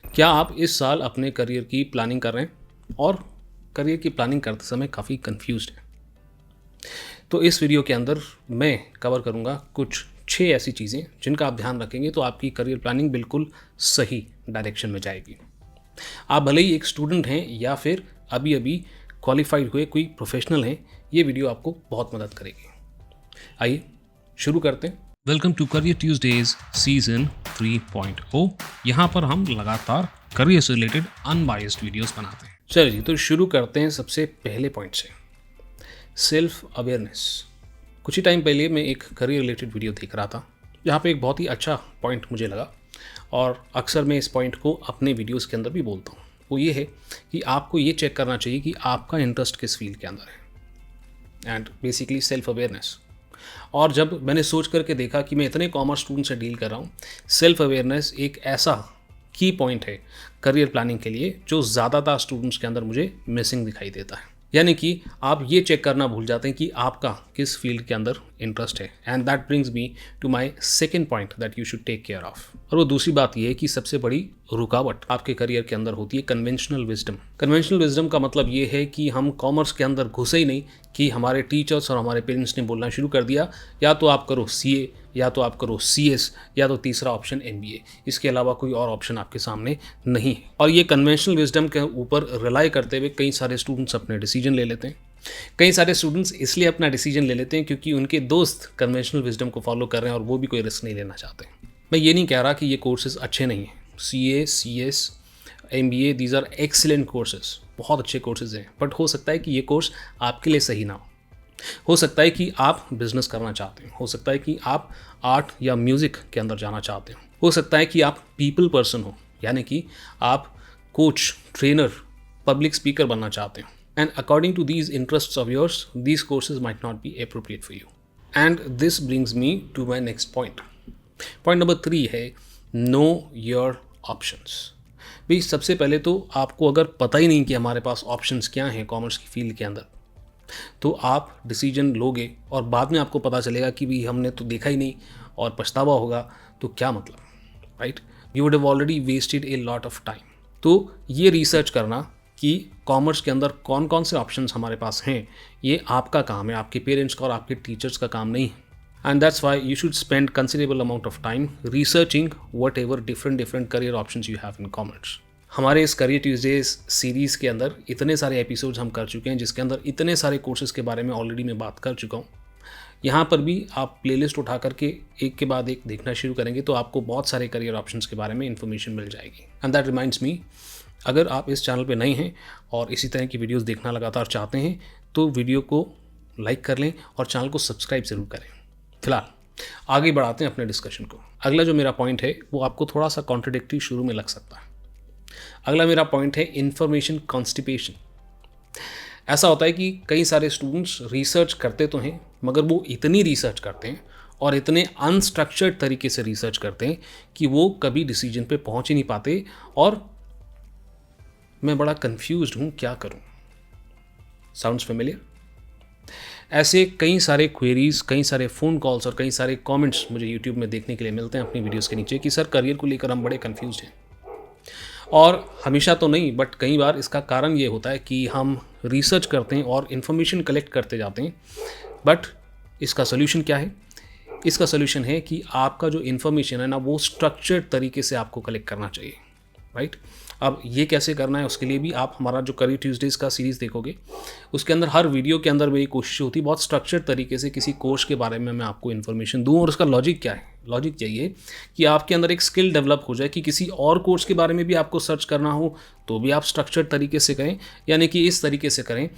क्या आप इस साल अपने करियर की प्लानिंग कर रहे हैं और करियर की प्लानिंग करते समय काफ़ी कंफ्यूज्ड हैं? तो इस वीडियो के अंदर मैं कवर करूंगा कुछ 6 ऐसी चीज़ें जिनका आप ध्यान रखेंगे तो आपकी करियर प्लानिंग बिल्कुल सही डायरेक्शन में जाएगी। आप भले ही एक स्टूडेंट हैं या फिर अभी अभी क्वालिफाइड हुए कोई प्रोफेशनल हैं, ये वीडियो आपको बहुत मदद करेगी। आइए शुरू करते हैं। Welcome to career Tuesdays season 3.0। यहाँ पर हम लगातार करियर से रिलेटेड अनबायस्ड वीडियोस बनाते हैं। चलिए जी, तो शुरू करते हैं सबसे पहले पॉइंट से, सेल्फ अवेयरनेस। कुछ ही टाइम पहले मैं एक करियर रिलेटेड वीडियो देख रहा था जहाँ पे एक बहुत ही अच्छा पॉइंट मुझे लगा और अक्सर मैं इस पॉइंट को अपने वीडियोस के अंदर भी बोलता हूँ। वो ये है कि आपको ये चेक करना चाहिए कि आपका इंटरेस्ट किस फील्ड के अंदर है, एंड बेसिकली सेल्फ अवेयरनेस। और जब मैंने सोच करके देखा कि मैं इतने कॉमर्स स्टूडेंट से डील कर रहा हूँ, सेल्फ अवेयरनेस एक ऐसा की पॉइंट है करियर प्लानिंग के लिए जो ज़्यादातर स्टूडेंट्स के अंदर मुझे मिसिंग दिखाई देता है। यानी कि आप ये चेक करना भूल जाते हैं कि आपका किस फील्ड के अंदर इंटरेस्ट है, and that brings me to my second point that you should take care of. और वो दूसरी बात ये है कि सबसे बड़ी रुकावट आपके करियर के अंदर होती है कन्वेंशनल विजडम। कन्वेंशनल विजडम का मतलब ये है कि हम कॉमर्स के अंदर घुसे ही नहीं कि हमारे टीचर्स और हमारे पेरेंट्स ने बोलना शुरू कर दिया या तो आप करो CA या तो आप करो CS या तो तीसरा ऑप्शन MBA, इसके अलावा कोई और ऑप्शन आपके सामने नहीं है। और ये कन्वेंशनल विजडम के ऊपर रिलाई करते हुए कई सारे स्टूडेंट्स अपने डिसीजन ले लेते हैं। कई सारे स्टूडेंट्स इसलिए अपना डिसीजन ले लेते हैं क्योंकि उनके दोस्त कन्वेंशनल विजडम को फॉलो कर रहे हैं और वो भी कोई रिस्क नहीं लेना चाहते। मैं ये नहीं कह रहा कि ये कोर्सेज अच्छे नहीं हैं। CA, CS, MBA, these are excellent courses, बहुत अच्छे कोर्सेज हैं, बट हो सकता है कि ये कोर्स आपके लिए सही ना हो सकता है कि आप बिजनेस करना चाहते हैं, हो सकता है कि आप आर्ट या म्यूज़िक के अंदर जाना चाहते हो सकता है कि आप पीपल पर्सन हो, यानी कि आप कोच, ट्रेनर, पब्लिक स्पीकर बनना चाहते हो। And according to these interests of yours, these courses might not be appropriate for you. And this brings me to my next point. Point number 3 है know your options. भाई सबसे पहले तो आपको अगर पता ही नहीं कि हमारे पास ऑप्शंस क्या हैं कॉमर्स की फील्ड के अंदर, तो आप डिसीजन लोगे और बाद में आपको पता चलेगा कि भाई हमने तो देखा ही नहीं और पछतावा होगा, तो क्या मतलब, right? You would have already wasted a lot of time. तो ये रिसर्च करना कि कॉमर्स के अंदर कौन कौन से ऑप्शंस हमारे पास हैं, ये आपका काम है, आपके पेरेंट्स का और आपके टीचर्स का काम नहीं है। And that's why you should spend considerable amount of time researching what ever different career options you have in commerce. हमारे इस करियर ट्यूजडेज सीरीज़ के अंदर इतने सारे एपिसोड्स हम कर चुके हैं जिसके अंदर इतने सारे कोर्सेज के बारे में ऑलरेडी मैं बात कर चुका हूँ। यहाँ पर भी आप प्लेलिस्ट उठा करके एक के बाद एक देखना शुरू करेंगे तो आपको बहुत सारे करियर ऑप्शंस के बारे में इन्फॉर्मेशन मिल जाएगी। एंड दैट रिमाइंड्स मी, अगर आप इस चैनल पे नए हैं और इसी तरह की वीडियोस देखना लगातार चाहते हैं तो वीडियो को लाइक कर लें और चैनल को सब्सक्राइब ज़रूर करें। फिलहाल आगे बढ़ाते हैं अपने डिस्कशन को। अगला जो मेरा पॉइंट है वो आपको थोड़ा सा कॉन्ट्रडिक्टरी शुरू में लग सकता है। अगला मेरा पॉइंट है इंफॉर्मेशन कॉन्स्टिपेशन। ऐसा होता है कि कई सारे स्टूडेंट्स रिसर्च करते तो हैं मगर वो इतनी रिसर्च करते हैं और इतने अनस्ट्रक्चर्ड तरीके से रिसर्च करते हैं कि वो कभी डिसीजन पे पहुंच ही नहीं पाते और मैं बड़ा कंफ्यूज्ड हूँ, क्या करूँ? Sounds familiar? ऐसे कई सारे क्वेरीज, कई सारे फ़ोन कॉल्स और कई सारे कमेंट्स मुझे यूट्यूब में देखने के लिए मिलते हैं अपनी वीडियोस के नीचे कि सर करियर को लेकर हम बड़े कंफ्यूज्ड हैं। और हमेशा तो नहीं, बट कई बार इसका कारण ये होता है कि हम रिसर्च करते हैं और इन्फॉर्मेशन कलेक्ट करते जाते हैं, बट इसका सोल्यूशन क्या है? इसका सोल्यूशन है कि आपका जो इन्फॉर्मेशन है ना वो स्ट्रक्चर्ड तरीके से आपको कलेक्ट करना चाहिए, राइट? अब ये कैसे करना है उसके लिए भी आप हमारा जो करियर ट्यूजडेज का सीरीज़ देखोगे उसके अंदर हर वीडियो के अंदर मेरी कोशिश होती है बहुत स्ट्रक्चर्ड तरीके से किसी कोर्स के बारे में मैं आपको इन्फॉर्मेशन दूं। और उसका लॉजिक क्या है? लॉजिक यही है कि आपके अंदर एक स्किल डेवलप हो जाए कि किसी और कोर्स के बारे में भी आपको सर्च करना हो तो भी आप स्ट्रक्चर्ड तरीके से करें, यानी कि इस तरीके से करें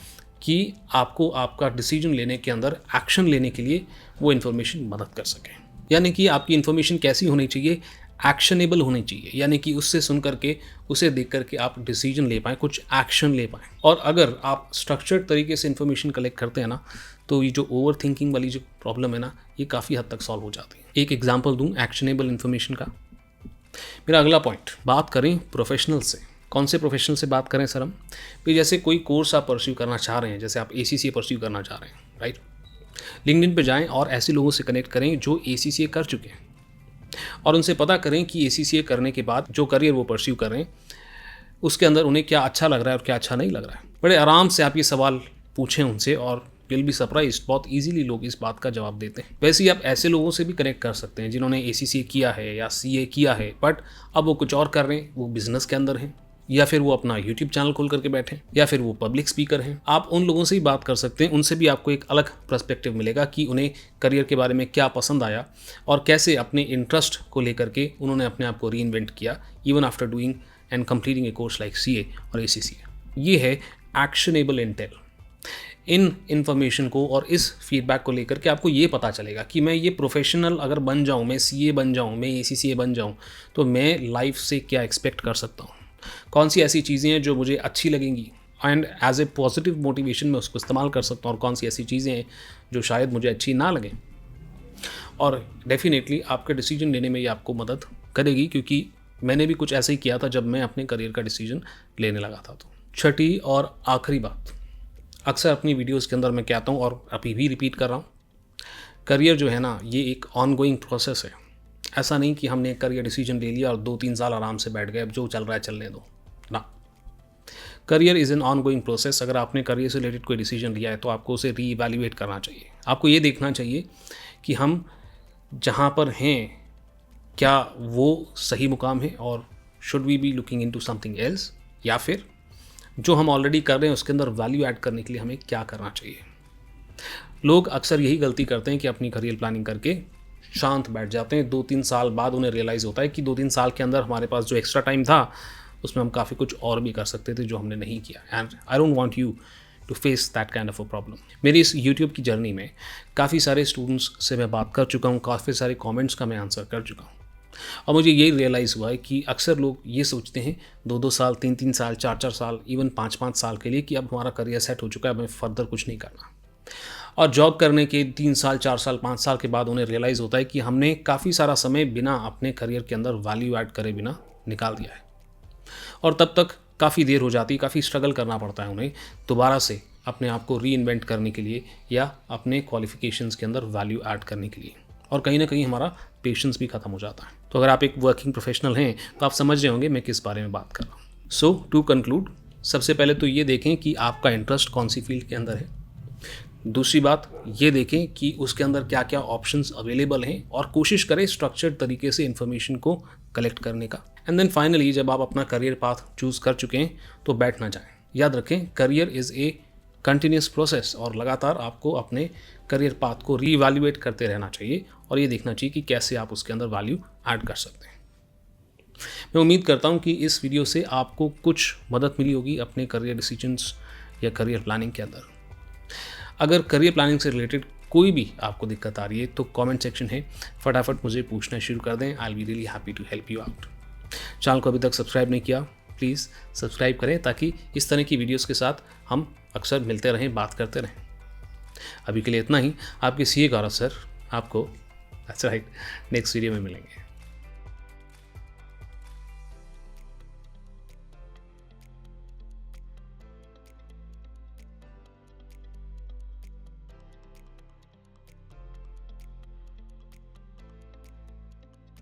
कि आपको आपका डिसीजन लेने के अंदर एक्शन लेने के लिए वो इन्फॉर्मेशन मदद कर सके। यानी कि आपकी इन्फॉर्मेशन कैसी होनी चाहिए? एक्शनेबल होनी चाहिए, यानी कि उससे सुन करके, उसे देख करके आप डिसीजन ले पाएँ, कुछ एक्शन ले पाएँ। और अगर आप स्ट्रक्चर्ड तरीके से इन्फॉर्मेशन कलेक्ट करते हैं ना तो ये जो ओवर थिंकिंग वाली जो प्रॉब्लम है ना ये काफ़ी हद तक सॉल्व हो जाती है। एक एग्जांपल दूं एक्शनेबल इन्फॉर्मेशन का। मेरा अगला पॉइंट, बात करें प्रोफेशनल से। कौन से प्रोफेशनल से बात करें सर हम? भी जैसे कोई कोर्स आप परस्यू करना चाह रहे हैं, जैसे आप ACCA परस्यू करना चाह रहे हैं, राइट? लिंक्डइन पे जाएं और ऐसे लोगों से कनेक्ट करें जो ACCA कर चुके हैं। और उनसे पता करें कि ACCA करने के बाद जो करियर वो परस्यू कर रहे हैं उसके अंदर उन्हें क्या अच्छा लग रहा है और क्या अच्छा नहीं लग रहा है। बड़े आराम से आप ये सवाल पूछें उनसे और विल बी सरप्राइज्ड, बहुत इजीली लोग इस बात का जवाब देते हैं। वैसे ही आप ऐसे लोगों से भी कनेक्ट कर सकते हैं जिन्होंने ACCA किया है या CA किया है, बट अब वो कुछ और कर रहे हैं, वो बिजनेस के अंदर हैं, या फिर वो अपना YouTube चैनल खोल करके बैठे, या फिर वो पब्लिक स्पीकर हैं। आप उन लोगों से ही बात कर सकते हैं, उनसे भी आपको एक अलग पर्सपेक्टिव मिलेगा कि उन्हें करियर के बारे में क्या पसंद आया और कैसे अपने इंटरेस्ट को लेकर के उन्होंने अपने आप को रीइन्वेंट किया even after doing and completing A course like CA और ACCA। ये है एक्शनेबल इंटेल। इन इन्फॉर्मेशन को और इस फीडबैक को लेकर के आपको ये पता चलेगा कि मैं ये प्रोफेशनल अगर बन जाऊँ, मैं CA बन जाऊँ, मैं ACCA बन जाऊँ, तो मैं लाइफ से क्या एक्सपेक्ट कर सकता हूँ, कौन सी ऐसी चीज़ें हैं जो मुझे अच्छी लगेंगी and as a positive motivation में उसको इस्तेमाल कर सकता हूँ, और कौन सी ऐसी चीज़ें हैं जो शायद मुझे अच्छी ना लगें। और डेफिनेटली आपके डिसीजन लेने में ये आपको मदद करेगी, क्योंकि मैंने भी कुछ ऐसे ही किया था जब मैं अपने करियर का डिसीजन लेने लगा था। तो छठी और आखिरी बात, अक्सर अपनी वीडियोस के अंदर मैं कहता हूँ और अभी भी रिपीट कर रहा हूँ, करियर जो है ना ये एक ऑनगोइंग प्रोसेस है। ऐसा नहीं कि हमने एक करियर डिसीजन ले लिया और 2-3 साल आराम से बैठ गए, अब जो चल रहा है चलने दो ना। Career is an ongoing process. अगर आपने करियर से रिलेटेड कोई डिसीजन लिया है तो आपको उसे रीइवैल्यूएट करना चाहिए। आपको ये देखना चाहिए कि हम जहाँ पर हैं क्या वो सही मुकाम है और should we be looking into something else, या फिर जो हम ऑलरेडी कर रहे हैं उसके अंदर वैल्यू ऐड करने के लिए हमें क्या करना चाहिए। लोग अक्सर यही गलती करते हैं कि अपनी करियर प्लानिंग करके शांत बैठ जाते हैं। 2-3 साल बाद उन्हें रियलाइज़ होता है कि 2-3 साल के अंदर हमारे पास जो एक्स्ट्रा टाइम था उसमें हम काफ़ी कुछ और भी कर सकते थे जो हमने नहीं किया। And I don't want you to face that kind of a problem. मेरी इस यूट्यूब की जर्नी में काफ़ी सारे स्टूडेंट्स से मैं बात कर चुका हूँ, काफ़ी सारे कॉमेंट्स का मैं आंसर कर चुका हूँ, और मुझे यही रियलाइज़ हुआ है कि अक्सर लोग ये सोचते हैं 2-2 साल, 3-3 साल, 4-4 साल, इवन 5-5 साल के लिए कि अब हमारा करियर सेट हो चुका है, हमें फर्दर कुछ नहीं करना। और जॉब करने के 3 साल, 4 साल, 5 साल के बाद उन्हें रियलाइज़ होता है कि हमने काफ़ी सारा समय बिना अपने करियर के अंदर वैल्यू ऐड करे बिना निकाल दिया है, और तब तक काफ़ी देर हो जाती है, काफ़ी स्ट्रगल करना पड़ता है उन्हें दोबारा से अपने आप को रीइन्वेंट करने के लिए या अपने क्वालिफिकेशंस के अंदर वैल्यू ऐड करने के लिए, और कहीं ना कहीं हमारा पेशेंस भी ख़त्म हो जाता है। तो अगर आप एक वर्किंग प्रोफेशनल हैं तो आप समझ रहे होंगे मैं किस बारे में बात कर रहा हूँ। सो टू कंक्लूड, सबसे पहले तो ये देखें कि आपका इंटरेस्ट कौन सी फील्ड के अंदर है। दूसरी बात ये देखें कि उसके अंदर क्या क्या ऑप्शंस अवेलेबल हैं, और कोशिश करें स्ट्रक्चर्ड तरीके से इन्फॉर्मेशन को कलेक्ट करने का। एंड देन फाइनली जब आप अपना करियर पाथ चूज़ कर चुके हैं तो बैठ ना जाएं। याद रखें career is a continuous process, और लगातार आपको अपने करियर पाथ को रीइवैल्यूएट करते रहना चाहिए और ये देखना चाहिए कि कैसे आप उसके अंदर वैल्यू ऐड कर सकते हैं। मैं उम्मीद करता हूँ कि इस वीडियो से आपको कुछ मदद मिली होगी अपने करियर डिसीजंस या करियर प्लानिंग के अंदर। अगर करियर प्लानिंग से रिलेटेड कोई भी आपको दिक्कत आ रही है तो कमेंट सेक्शन है, फटाफट मुझे पूछना शुरू कर दें। I will be really happy to help you out. Channel को अभी तक सब्सक्राइब नहीं किया, प्लीज़ सब्सक्राइब करें ताकि इस तरह की वीडियोस के साथ हम अक्सर मिलते रहें, बात करते रहें। अभी के लिए इतना ही। आपके CA गौरव सर आपको नेक्स्ट वीडियो में मिलेंगे।